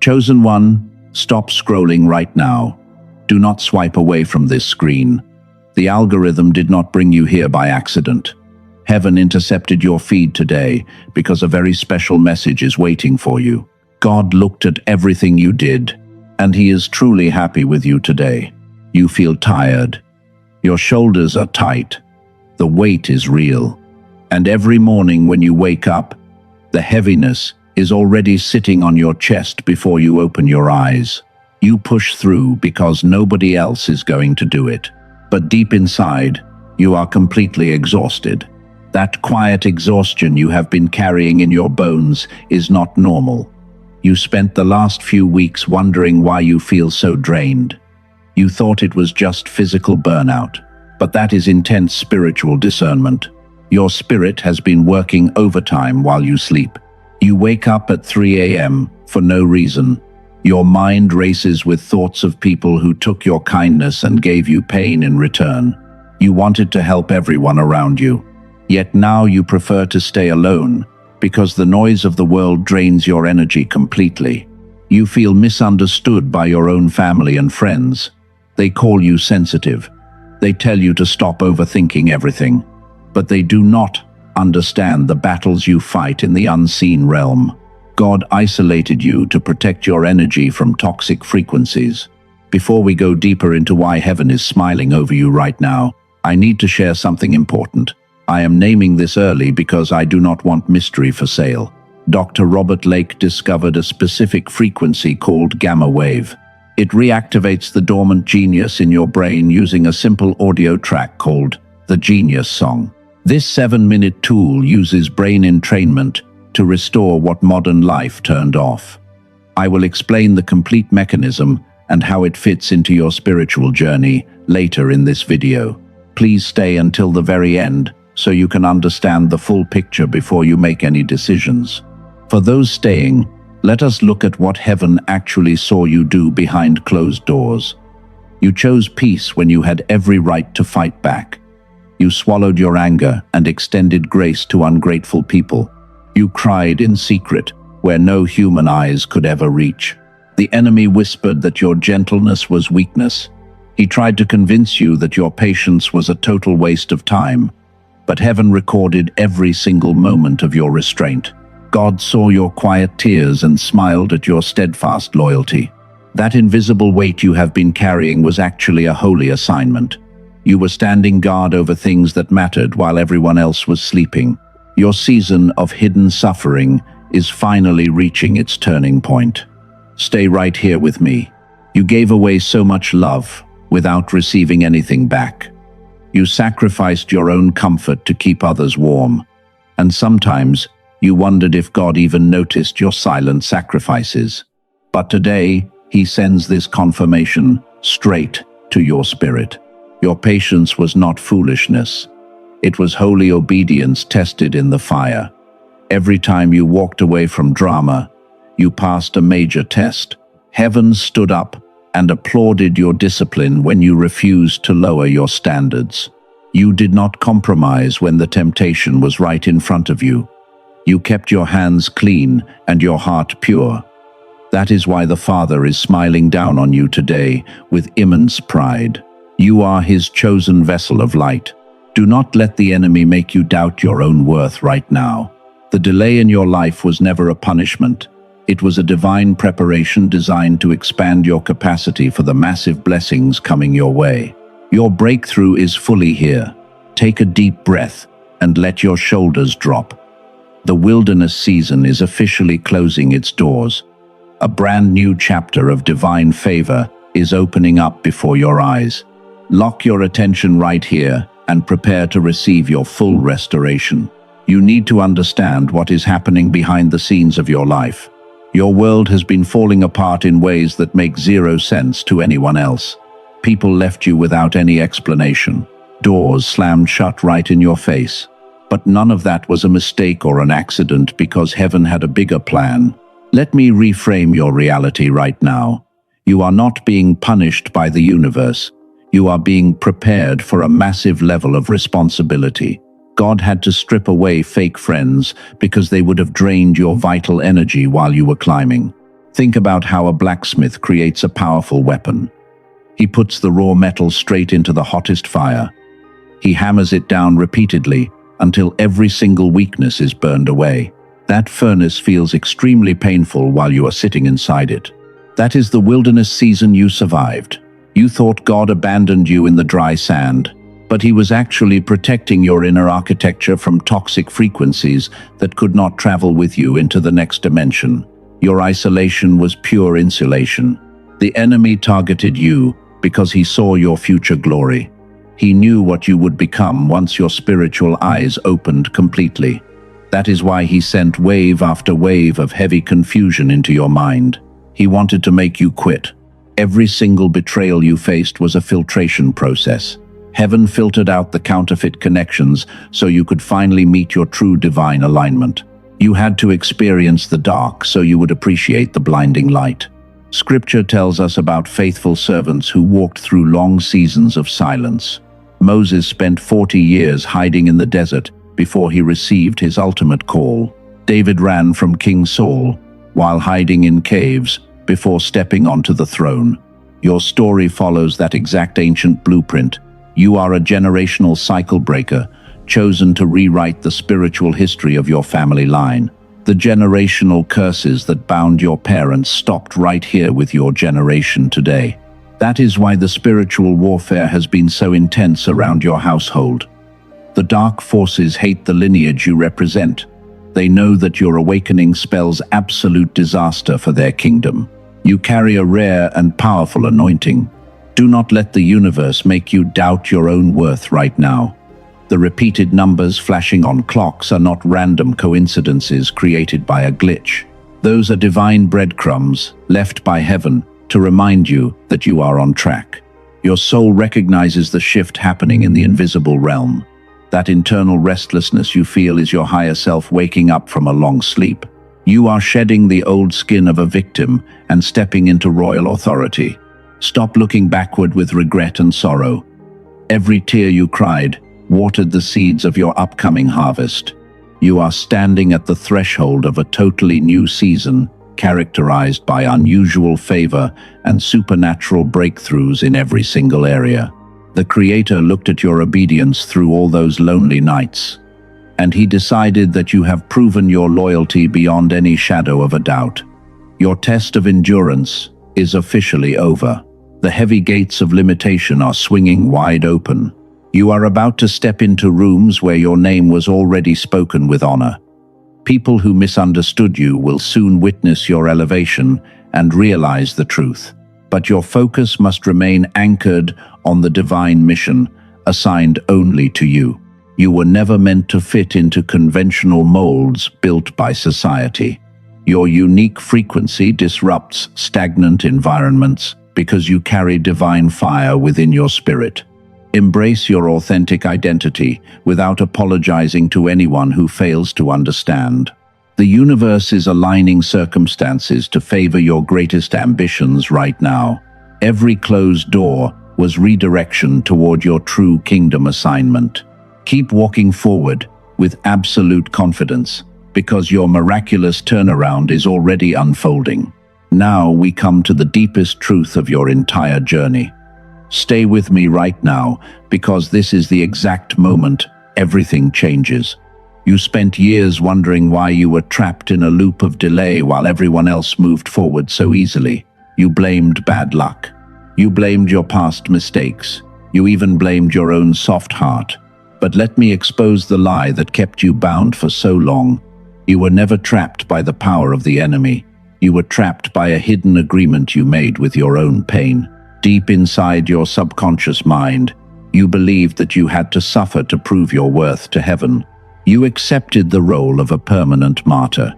Chosen one, stop scrolling right now. Do not swipe away from this screen. The algorithm did not bring you here by accident. Heaven intercepted your feed today because a very special message is waiting for you. God looked at everything you did, and He is truly happy with you today. You feel tired. Your shoulders are tight. The weight is real. And every morning when you wake up, the heaviness is already sitting on your chest before you open your eyes. You push through because nobody else is going to do it. But deep inside, you are completely exhausted. That quiet exhaustion you have been carrying in your bones is not normal. You spent the last few weeks wondering why you feel so drained. You thought it was just physical burnout, but that is intense spiritual discernment. Your spirit has been working overtime while you sleep. You wake up at 3 a.m. for no reason. Your mind races with thoughts of people who took your kindness and gave you pain in return. You wanted to help everyone around you. Yet now you prefer to stay alone because the noise of the world drains your energy completely. You feel misunderstood by your own family and friends. They call you sensitive. They tell you to stop overthinking everything. But they do not understand the battles you fight in the unseen realm. God isolated you to protect your energy from toxic frequencies. Before we go deeper into why heaven is smiling over you right now, I need to share something important. I am naming this early because I do not want mystery for sale. Dr. Robert Lake discovered a specific frequency called gamma wave. It reactivates the dormant genius in your brain using a simple audio track called the Genius Song. This 7-minute tool uses brain entrainment to restore what modern life turned off. I will explain the complete mechanism and how it fits into your spiritual journey later in this video. Please stay until the very end so you can understand the full picture before you make any decisions. For those staying, let us look at what heaven actually saw you do behind closed doors. You chose peace when you had every right to fight back. You swallowed your anger and extended grace to ungrateful people. You cried in secret where no human eyes could ever reach. The enemy whispered that your gentleness was weakness. He tried to convince you that your patience was a total waste of time. But heaven recorded every single moment of your restraint. God saw your quiet tears and smiled at your steadfast loyalty. That invisible weight you have been carrying was actually a holy assignment. You were standing guard over things that mattered while everyone else was sleeping. Your season of hidden suffering is finally reaching its turning point. Stay right here with me. You gave away so much love without receiving anything back. You sacrificed your own comfort to keep others warm. And sometimes you wondered if God even noticed your silent sacrifices. But today, He sends this confirmation straight to your spirit. Your patience was not foolishness. It was holy obedience tested in the fire. Every time you walked away from drama, you passed a major test. Heaven stood up and applauded your discipline when you refused to lower your standards. You did not compromise when the temptation was right in front of you. You kept your hands clean and your heart pure. That is why the Father is smiling down on you today with immense pride. You are His chosen vessel of light. Do not let the enemy make you doubt your own worth right now. The delay in your life was never a punishment. It was a divine preparation designed to expand your capacity for the massive blessings coming your way. Your breakthrough is fully here. Take a deep breath and let your shoulders drop. The wilderness season is officially closing its doors. A brand new chapter of divine favor is opening up before your eyes. Lock your attention right here and prepare to receive your full restoration. You need to understand what is happening behind the scenes of your life. Your world has been falling apart in ways that make zero sense to anyone else. People left you without any explanation. Doors slammed shut right in your face. But none of that was a mistake or an accident because heaven had a bigger plan. Let me reframe your reality right now. You are not being punished by the universe. You are being prepared for a massive level of responsibility. God had to strip away fake friends because they would have drained your vital energy while you were climbing. Think about how a blacksmith creates a powerful weapon. He puts the raw metal straight into the hottest fire. He hammers it down repeatedly until every single weakness is burned away. That furnace feels extremely painful while you are sitting inside it. That is the wilderness season you survived. You thought God abandoned you in the dry sand, but He was actually protecting your inner architecture from toxic frequencies that could not travel with you into the next dimension. Your isolation was pure insulation. The enemy targeted you because he saw your future glory. He knew what you would become once your spiritual eyes opened completely. That is why he sent wave after wave of heavy confusion into your mind. He wanted to make you quit. Every single betrayal you faced was a filtration process. Heaven filtered out the counterfeit connections so you could finally meet your true divine alignment. You had to experience the dark so you would appreciate the blinding light. Scripture tells us about faithful servants who walked through long seasons of silence. Moses spent 40 years hiding in the desert before he received his ultimate call. David ran from King Saul while hiding in caves before stepping onto the throne. Your story follows that exact ancient blueprint. You are a generational cycle breaker, chosen to rewrite the spiritual history of your family line. The generational curses that bound your parents stopped right here with your generation today. That is why the spiritual warfare has been so intense around your household. The dark forces hate the lineage you represent. They know that your awakening spells absolute disaster for their kingdom. You carry a rare and powerful anointing. Do not let the universe make you doubt your own worth right now. The repeated numbers flashing on clocks are not random coincidences created by a glitch. Those are divine breadcrumbs left by heaven to remind you that you are on track. Your soul recognizes the shift happening in the invisible realm. That internal restlessness you feel is your higher self waking up from a long sleep. You are shedding the old skin of a victim and stepping into royal authority. Stop looking backward with regret and sorrow. Every tear you cried watered the seeds of your upcoming harvest. You are standing at the threshold of a totally new season, characterized by unusual favor and supernatural breakthroughs in every single area. The Creator looked at your obedience through all those lonely nights, and He decided that you have proven your loyalty beyond any shadow of a doubt. Your test of endurance is officially over. The heavy gates of limitation are swinging wide open. You are about to step into rooms where your name was already spoken with honor. People who misunderstood you will soon witness your elevation and realize the truth. But your focus must remain anchored on the divine mission assigned only to you. You were never meant to fit into conventional molds built by society. Your unique frequency disrupts stagnant environments because you carry divine fire within your spirit. Embrace your authentic identity without apologizing to anyone who fails to understand. The universe is aligning circumstances to favor your greatest ambitions right now. Every closed door was redirection toward your true kingdom assignment. Keep walking forward with absolute confidence, because your miraculous turnaround is already unfolding. Now we come to the deepest truth of your entire journey. Stay with me right now, because this is the exact moment everything changes. You spent years wondering why you were trapped in a loop of delay while everyone else moved forward so easily. You blamed bad luck. You blamed your past mistakes. You even blamed your own soft heart. But let me expose the lie that kept you bound for so long. You were never trapped by the power of the enemy. You were trapped by a hidden agreement you made with your own pain. Deep inside your subconscious mind, you believed that you had to suffer to prove your worth to heaven. You accepted the role of a permanent martyr.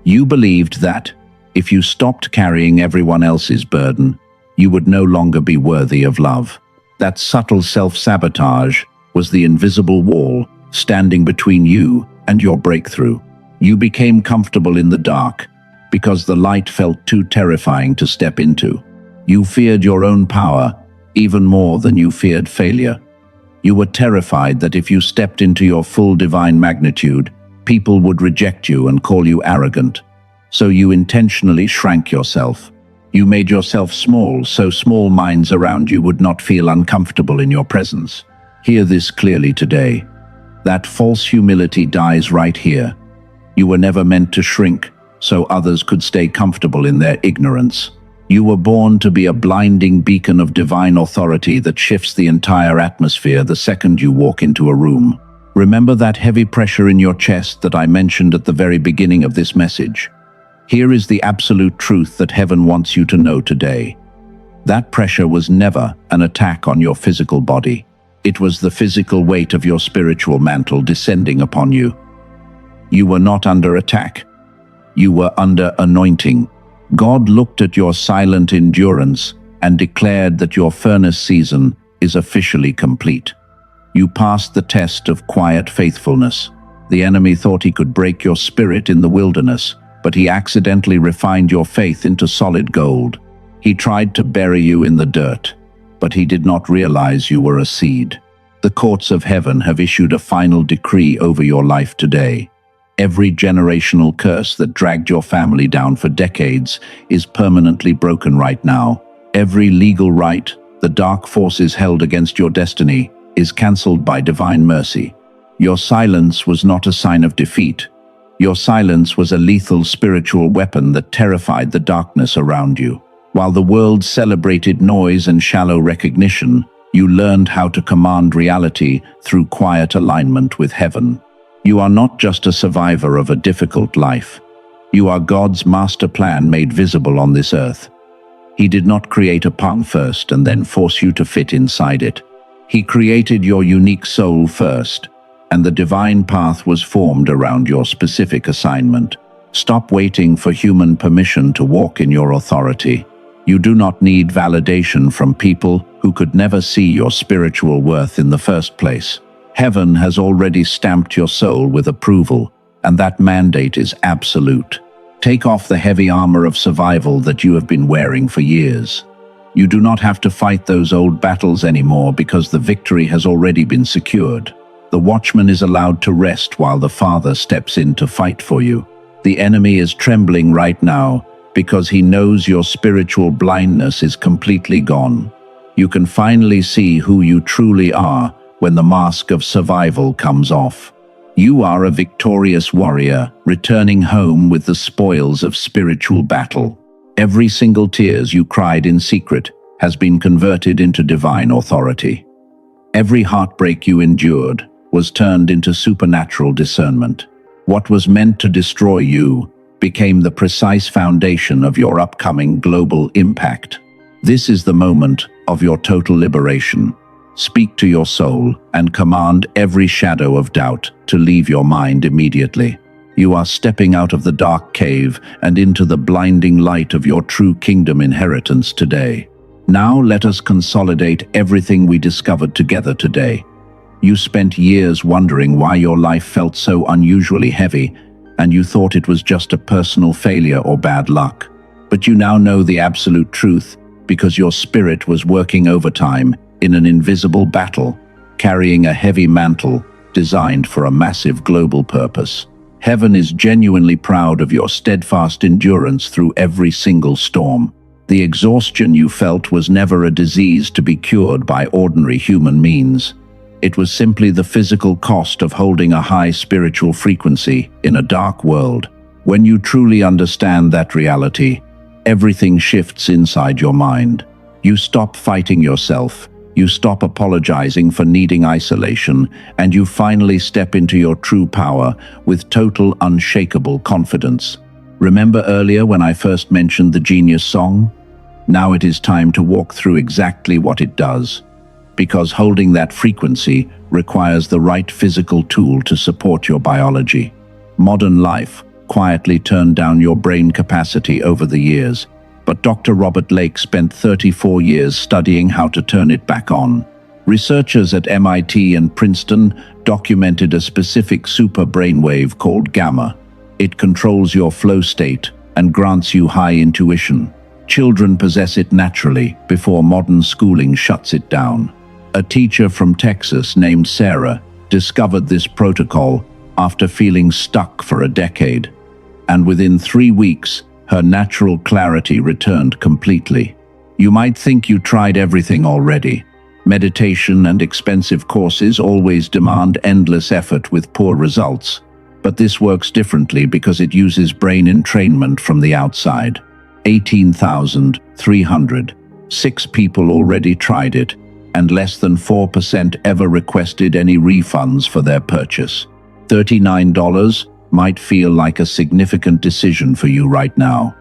You believed that, if you stopped carrying everyone else's burden, you would no longer be worthy of love. That subtle self-sabotage was the invisible wall standing between you and your breakthrough. You became comfortable in the dark because the light felt too terrifying to step into. You feared your own power even more than you feared failure. You were terrified that if you stepped into your full divine magnitude, people would reject you and call you arrogant. So you intentionally shrank yourself. You made yourself small, so small minds around you would not feel uncomfortable in your presence. Hear this clearly today. That false humility dies right here. You were never meant to shrink, so others could stay comfortable in their ignorance. You were born to be a blinding beacon of divine authority that shifts the entire atmosphere the second you walk into a room. Remember that heavy pressure in your chest that I mentioned at the very beginning of this message? Here is the absolute truth that heaven wants you to know today. That pressure was never an attack on your physical body. It was the physical weight of your spiritual mantle descending upon you. You were not under attack. You were under anointing. God looked at your silent endurance and declared that your furnace season is officially complete. You passed the test of quiet faithfulness. The enemy thought he could break your spirit in the wilderness, but he accidentally refined your faith into solid gold. He tried to bury you in the dirt, but he did not realize you were a seed. The courts of heaven have issued a final decree over your life today. Every generational curse that dragged your family down for decades is permanently broken right now. Every legal right the dark forces held against your destiny is cancelled by divine mercy. Your silence was not a sign of defeat. Your silence was a lethal spiritual weapon that terrified the darkness around you. While the world celebrated noise and shallow recognition, you learned how to command reality through quiet alignment with heaven. You are not just a survivor of a difficult life. You are God's master plan made visible on this earth. He did not create a path first and then force you to fit inside it. He created your unique soul first, and the divine path was formed around your specific assignment. Stop waiting for human permission to walk in your authority. You do not need validation from people who could never see your spiritual worth in the first place. Heaven has already stamped your soul with approval, and that mandate is absolute. Take off the heavy armor of survival that you have been wearing for years. You do not have to fight those old battles anymore because the victory has already been secured. The watchman is allowed to rest while the Father steps in to fight for you. The enemy is trembling right now because he knows your spiritual blindness is completely gone. You can finally see who you truly are when the mask of survival comes off. You are a victorious warrior, returning home with the spoils of spiritual battle. Every single tears you cried in secret has been converted into divine authority. Every heartbreak you endured was turned into supernatural discernment. What was meant to destroy you became the precise foundation of your upcoming global impact. This is the moment of your total liberation. Speak to your soul and command every shadow of doubt to leave your mind immediately. You are stepping out of the dark cave and into the blinding light of your true kingdom inheritance today. Now let us consolidate everything we discovered together today. You spent years wondering why your life felt so unusually heavy, and you thought it was just a personal failure or bad luck. But you now know the absolute truth because your spirit was working overtime in an invisible battle, carrying a heavy mantle designed for a massive global purpose. Heaven is genuinely proud of your steadfast endurance through every single storm. The exhaustion you felt was never a disease to be cured by ordinary human means. It was simply the physical cost of holding a high spiritual frequency in a dark world. When you truly understand that reality, everything shifts inside your mind. You stop fighting yourself. You stop apologizing for needing isolation, and you finally step into your true power with total, unshakable confidence. Remember earlier when I first mentioned the Genius song? Now it is time to walk through exactly what it does. Because holding that frequency requires the right physical tool to support your biology. Modern life quietly turned down your brain capacity over the years, but Dr. Robert Lake spent 34 years studying how to turn it back on. Researchers at MIT and Princeton documented a specific super brainwave called gamma. It controls your flow state and grants you high intuition. Children possess it naturally before modern schooling shuts it down. A teacher from Texas named Sarah discovered this protocol after feeling stuck for a decade. and within 3 weeks, her natural clarity returned completely. You might think you tried everything already. Meditation and expensive courses always demand endless effort with poor results. But this works differently because it uses brain entrainment from the outside. 18,306 people already tried it, and less than 4% ever requested any refunds for their purchase. $39 might feel like a significant decision for you right now.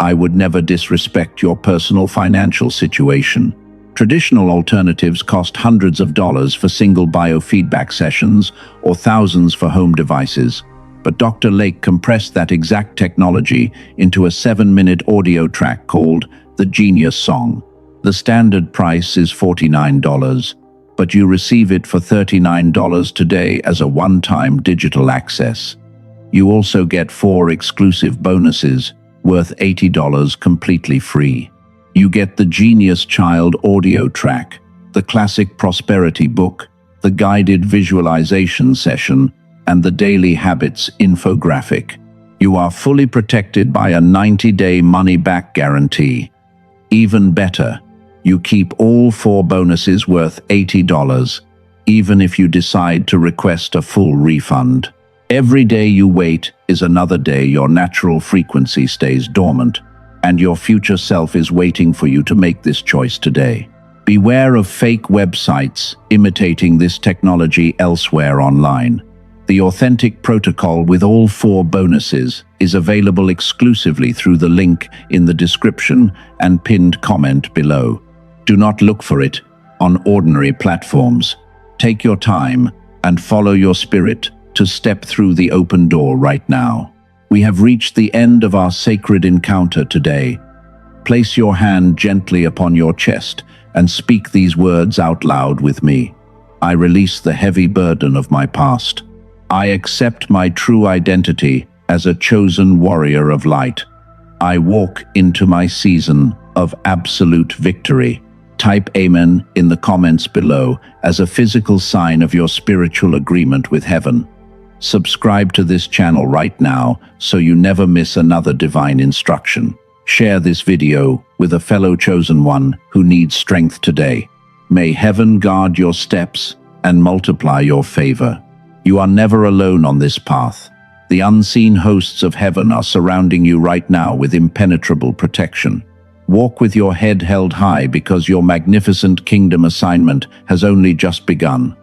I would never disrespect your personal financial situation. Traditional alternatives cost hundreds of dollars for single biofeedback sessions or thousands for home devices. But Dr. Lake compressed that exact technology into a 7-minute audio track called The Genius Song. The standard price is $49, but you receive it for $39 today as a one-time digital access. You also get 4 exclusive bonuses worth $80 completely free. You get the Genius Child audio track, the classic prosperity book, the guided visualization session, and the daily habits infographic. You are fully protected by a 90-day money-back guarantee. Even better, you keep all 4 bonuses worth $80, even if you decide to request a full refund. Every day you wait is another day your natural frequency stays dormant, and your future self is waiting for you to make this choice today. Beware of fake websites imitating this technology elsewhere online. The authentic protocol with all 4 bonuses is available exclusively through the link in the description and pinned comment below. Do not look for it on ordinary platforms. Take your time and follow your spirit to step through the open door right now. We have reached the end of our sacred encounter today. Place your hand gently upon your chest and speak these words out loud with me. I release the heavy burden of my past. I accept my true identity as a chosen warrior of light. I walk into my season of absolute victory. Type Amen in the comments below as a physical sign of your spiritual agreement with heaven. Subscribe to this channel right now so you never miss another divine instruction. Share this video with a fellow chosen one who needs strength today. May heaven guard your steps and multiply your favor. You are never alone on this path. The unseen hosts of heaven are surrounding you right now with impenetrable protection. Walk with your head held high because your magnificent kingdom assignment has only just begun.